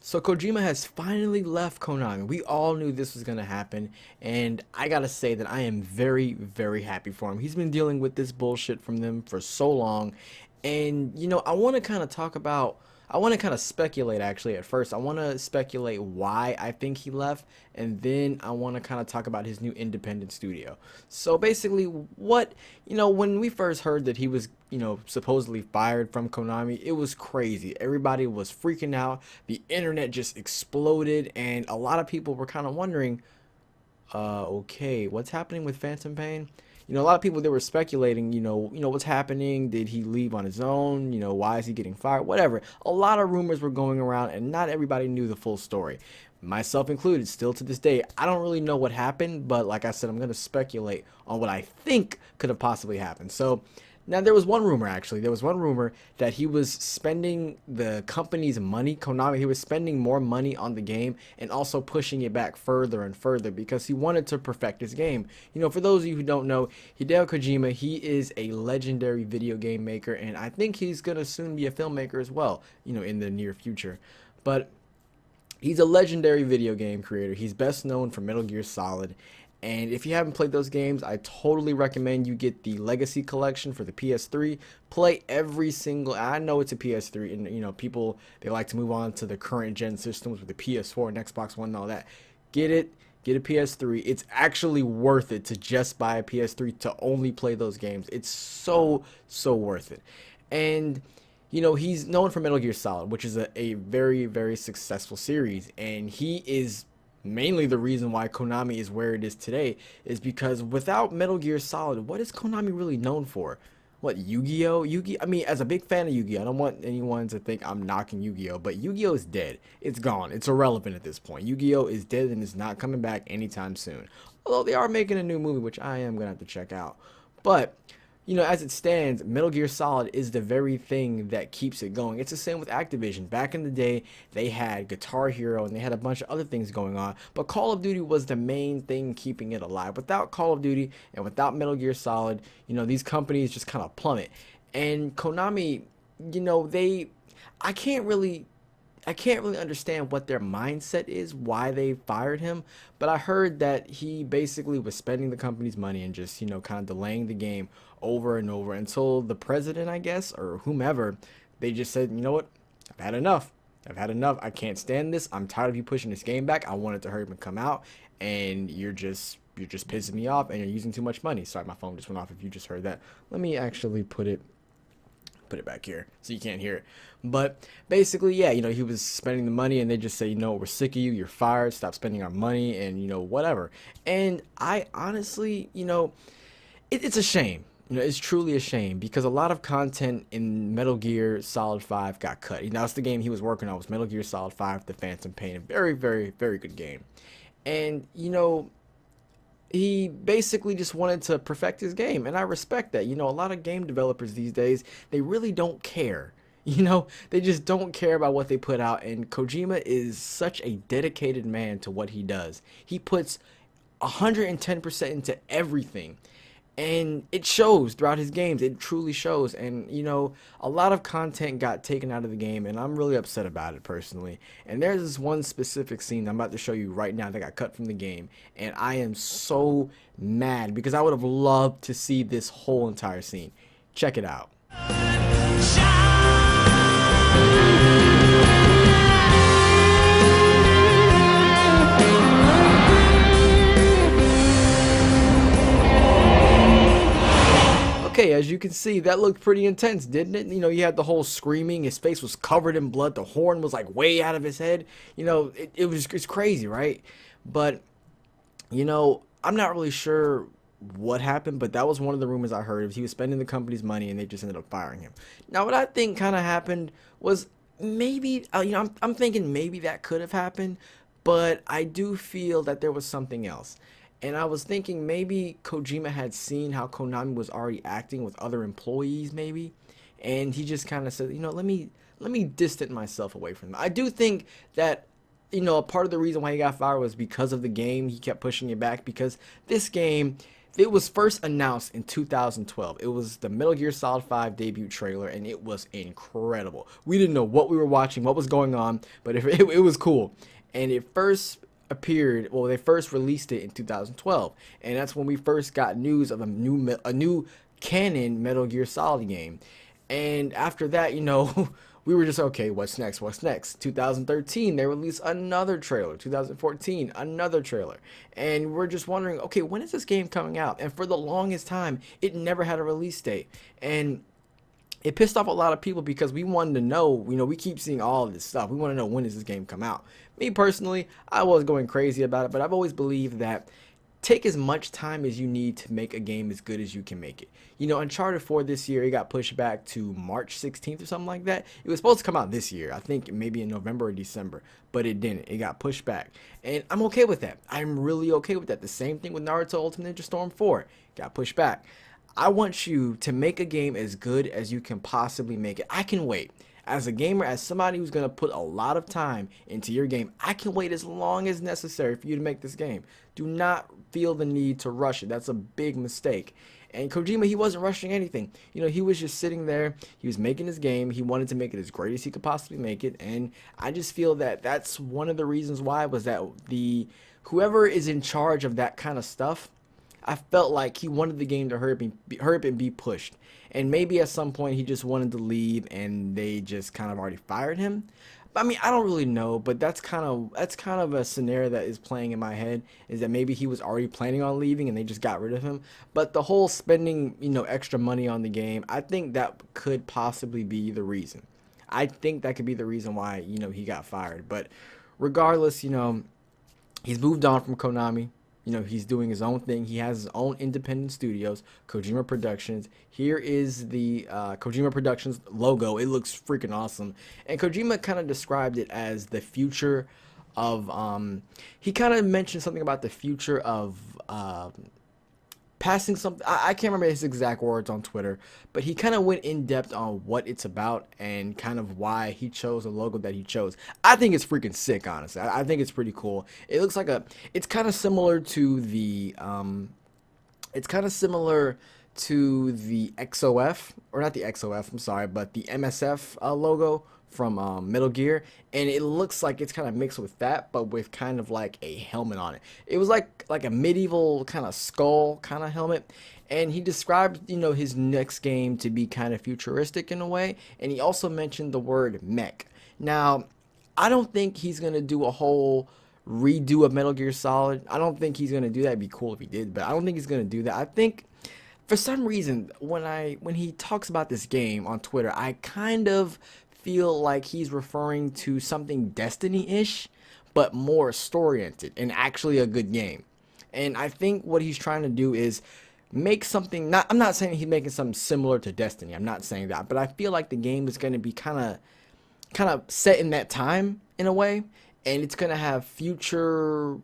So Kojima has finally left Konami. We all knew this was going to happen, and I got to say that I am very, very happy for him. He's been dealing with this bullshit from them for so long, and I want to kind of talk about I want to kind of speculate actually at first. I want to speculate why I think he left, and then I want to kind of talk about his new independent studio. So basically, when we first heard that he was, supposedly fired from Konami, it was crazy. Everybody was freaking out. The internet just exploded, and a lot of people were kind of wondering, okay, what's happening with Phantom Pain? A lot of people, they were speculating, what's happening? Did he leave on his own? Why is he getting fired? Whatever. A lot of rumors were going around, and not everybody knew the full story. Myself included, still to this day, I don't really know what happened, but like I said, I'm going to speculate on what I think could have possibly happened. So, now there was one rumor actually. There was one rumor that he was spending the company's money, Konami, he was spending more money on the game and also pushing it back further and further because he wanted to perfect his game. For those of you who don't know, Hideo Kojima, he is a legendary video game maker, and I think he's going to soon be a filmmaker as well, in the near future. But he's a legendary video game creator. He's best known for Metal Gear Solid. And if you haven't played those games, I totally recommend you get the Legacy Collection for the PS3. Play every single, I know it's a PS3, and people, they like to move on to the current gen systems with the PS4 and Xbox One and all that. Get a PS3. It's actually worth it to just buy a PS3 to only play those games. It's so worth it. And he's known for Metal Gear Solid, which is a very, very successful series, and he is mainly the reason why Konami is where it is today, is because without Metal Gear Solid, what is Konami really known for? What, Yu-Gi-Oh? I mean, as a big fan of Yu-Gi-Oh, I don't want anyone to think I'm knocking Yu-Gi-Oh, but Yu-Gi-Oh is dead. It's gone. It's irrelevant at this point. Yu-Gi-Oh is dead and is not coming back anytime soon. Although they are making a new movie, which I am going to have to check out. But as it stands, Metal Gear Solid is the very thing that keeps it going. It's the same with Activision. Back in the day, they had Guitar Hero and they had a bunch of other things going on, but Call of Duty was the main thing keeping it alive. Without Call of Duty and without Metal Gear Solid, these companies just kind of plummet. And Konami, I can't really understand what their mindset is, why they fired him, but I heard that he basically was spending the company's money and just, kind of delaying the game over and over until the president, I guess, or whomever, they just said, you know what, I've had enough. I can't stand this. I'm tired of you pushing this game back. I want it to hurry up and come out, and you're just pissing me off, and you're using too much money. Sorry, my phone just went off if you just heard that. Let me actually put it back here so you can't hear it. But basically, yeah, he was spending the money, and they just say, we're sick of you, you're fired, stop spending our money, and whatever. And I honestly, it's a shame. It's truly a shame because a lot of content in Metal Gear Solid 5 got cut. That's the game he was working on, was Metal Gear Solid 5, The Phantom Pain. A very, very, very good game. And, he basically just wanted to perfect his game, and I respect that. A lot of game developers these days, they really don't care. They just don't care about what they put out, and Kojima is such a dedicated man to what he does. He puts 110% into everything, and it shows throughout his games. It truly shows. And a lot of content got taken out of the game, and I'm really upset about it personally. And there's this one specific scene I'm about to show you right now that got cut from the game, and I am so mad because I would have loved to see this whole entire scene. Check it out. Okay, as you can see, that looked pretty intense, didn't it? You had the whole screaming, his face was covered in blood, the horn was like way out of his head. It's crazy, right? But, I'm not really sure what happened, but that was one of the rumors I heard. He was spending the company's money and they just ended up firing him. Now, what I think kind of happened was maybe, I'm thinking maybe that could have happened, but I do feel that there was something else. And I was thinking maybe Kojima had seen how Konami was already acting with other employees, maybe, and he just kind of said, let me distance myself away from them. I do think that, a part of the reason why he got fired was because of the game. He kept pushing it back because this game, It was first announced in 2012. It was the Metal Gear Solid 5 debut trailer, and it was incredible. We didn't know what we were watching, what was going on, but it was cool. And it first appeared, well, they first released it in 2012, and that's when we first got news of a new canon Metal Gear Solid game. And after that, we were just okay, what's next? What's next? 2013, they released another trailer. 2014, another trailer. And we're just wondering, okay, when is this game coming out? And for the longest time, it never had a release date. And it pissed off a lot of people because we wanted to know, we keep seeing all of this stuff. We want to know, when does this game come out? Me personally, I was going crazy about it, but I've always believed that take as much time as you need to make a game as good as you can make it. Uncharted 4 this year, it got pushed back to March 16th or something like that. It was supposed to come out this year, I think maybe in November or December, but it didn't. It got pushed back. And I'm okay with that. I'm really okay with that. The same thing with Naruto Ultimate Ninja Storm 4. Got pushed back. I want you to make a game as good as you can possibly make it. I can wait. As a gamer, as somebody who's going to put a lot of time into your game, I can wait as long as necessary for you to make this game. Do not feel the need to rush it. That's a big mistake. And Kojima, he wasn't rushing anything. He was just sitting there. He was making his game. He wanted to make it as great as he could possibly make it. And I just feel that that's one of the reasons why, was that whoever is in charge of that kind of stuff, I felt like he wanted the game to hurry up and be pushed. And maybe at some point he just wanted to leave and they just kind of already fired him. But I mean, I don't really know, but that's kind of a scenario that is playing in my head, is that maybe he was already planning on leaving and they just got rid of him. But the whole spending, extra money on the game, I think that could possibly be the reason. I think that could be the reason why, he got fired. But regardless, he's moved on from Konami. He's doing his own thing. He has his own independent studios, Kojima Productions. Here is the Kojima Productions logo. It looks freaking awesome. And Kojima kind of described it as the future of, he kind of mentioned something about the future of passing something. I can't remember his exact words on Twitter, but he kind of went in depth on what it's about and kind of why he chose the logo that he chose. I think it's freaking sick, honestly. I think it's pretty cool. It looks like it's kind of similar to the XOF, or not the XOF, I'm sorry, but the MSF logo from Metal Gear, and it looks like it's kind of mixed with that, but with kind of like a helmet on it. It was like a medieval kind of skull kind of helmet, and he described his next game to be kind of futuristic in a way, and he also mentioned the word mech. Now, I don't think he's gonna do a whole redo of Metal Gear Solid. I don't think he's gonna do that. It'd be cool if he did, but I don't think he's gonna do that. I think for some reason when he talks about this game on Twitter, I kind of feel like he's referring to something Destiny-ish, but more story-oriented and actually a good game. And I think what he's trying to do is make something, I'm not saying he's making something similar to Destiny. I'm not saying that, but I feel like the game is going to be kind of set in that time in a way, and it's going to have future,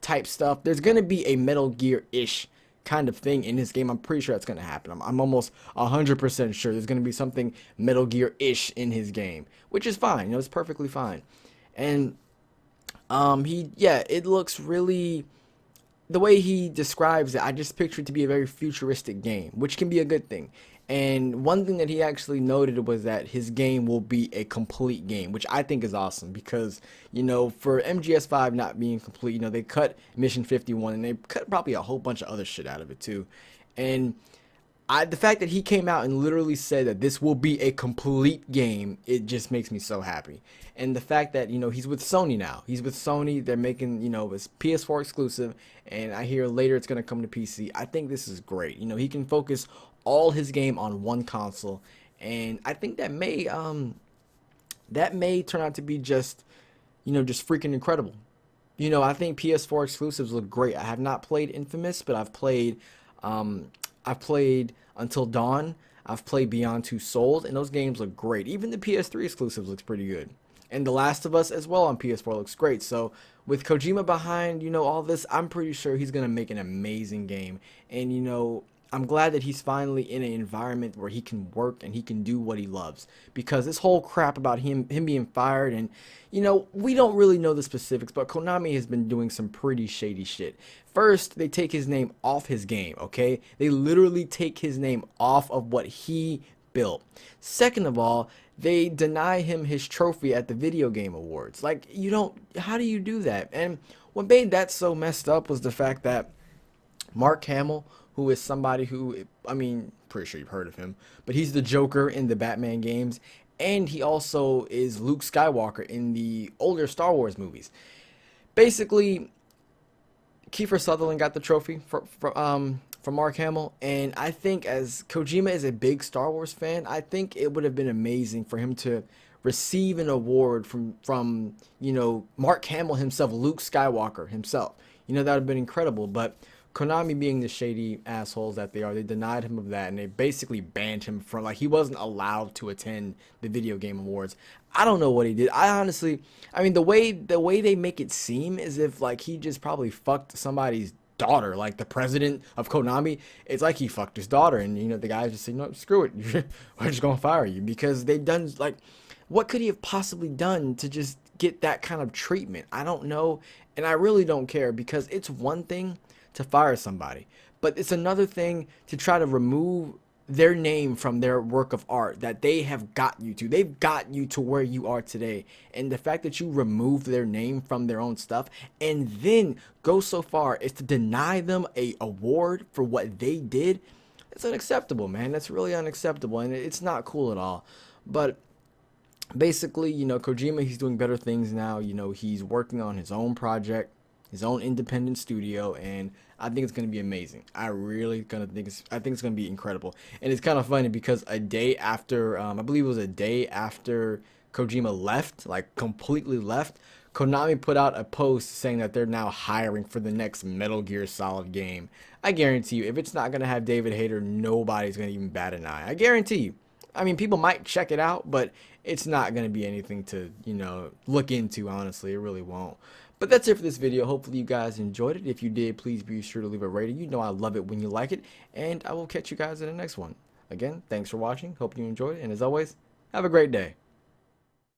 type stuff. There's going to be a Metal Gear-ish kind of thing in this game. I'm pretty sure that's going to happen. I'm almost 100% sure there's going to be something Metal Gear-ish in his game, which is fine. It's perfectly fine. And it looks really, the way he describes it, I just picture it to be a very futuristic game, which can be a good thing. And one thing that he actually noted was that his game will be a complete game, which I think is awesome because, for MGS5 not being complete, they cut Mission 51 and they cut probably a whole bunch of other shit out of it too. And the fact that he came out and literally said that this will be a complete game, it just makes me so happy. And the fact that, he's with Sony now. He's with Sony. They're making, his PS4 exclusive. And I hear later it's going to come to PC. I think this is great. He can focus all his game on one console. And I think that may turn out to be just freaking incredible. I think PS4 exclusives look great. I have not played Infamous, but I've played Until Dawn. I've played Beyond Two Souls, and those games look great. Even the PS3 exclusives looks pretty good. And The Last of Us as well on PS4 looks great. So with Kojima behind, all this, I'm pretty sure he's going to make an amazing game. And, I'm glad that he's finally in an environment where he can work and he can do what he loves. Because this whole crap about him being fired, and we don't really know the specifics, but Konami has been doing some pretty shady shit. First, they take his name off his game, okay? They literally take his name off of what he built. Second of all, they deny him his trophy at the video game awards. Like, how do you do that? And what made that so messed up was the fact that Mark Hamill, who is somebody who, I mean, pretty sure you've heard of him, but he's the Joker in the Batman games, and he also is Luke Skywalker in the older Star Wars movies. Basically, Kiefer Sutherland got the trophy for Mark Hamill, and I think as Kojima is a big Star Wars fan, I think it would have been amazing for him to receive an award from Mark Hamill himself, Luke Skywalker himself. That would have been incredible, but Konami, being the shady assholes that they are, they denied him of that, and they basically banned him from, like, he wasn't allowed to attend the video game awards. I don't know what he did. I mean, the way they make it seem is if, like, he just probably fucked somebody's daughter, like the president of Konami. It's like he fucked his daughter, and the guys just say, no, screw it, we're just gonna fire you, because they've done, like, what could he have possibly done to just get that kind of treatment? I don't know, and I really don't care, because it's one thing to fire somebody, but it's another thing to try to remove their name from their work of art that they have got you to. They've got you to where you are today, and the fact that you remove their name from their own stuff and then go so far as to deny them a award for what they did, it's unacceptable, man. That's really unacceptable, and it's not cool at all. But basically, Kojima, he's doing better things now. He's working on his own project, his own independent studio, and I think it's going to be amazing. I think it's going to be incredible. And it's kind of funny because a day after, I believe it was a day after Kojima left, like completely left, Konami put out a post saying that they're now hiring for the next Metal Gear Solid game. I guarantee you, if it's not going to have David Hayter, nobody's going to even bat an eye. I guarantee you. I mean, people might check it out, but it's not going to be anything to, look into, honestly. It really won't. But that's it for this video. Hopefully you guys enjoyed it. If you did, please be sure to leave a rating. I love it when you like it. And I will catch you guys in the next one. Again, thanks for watching. Hope you enjoyed it. And as always, have a great day.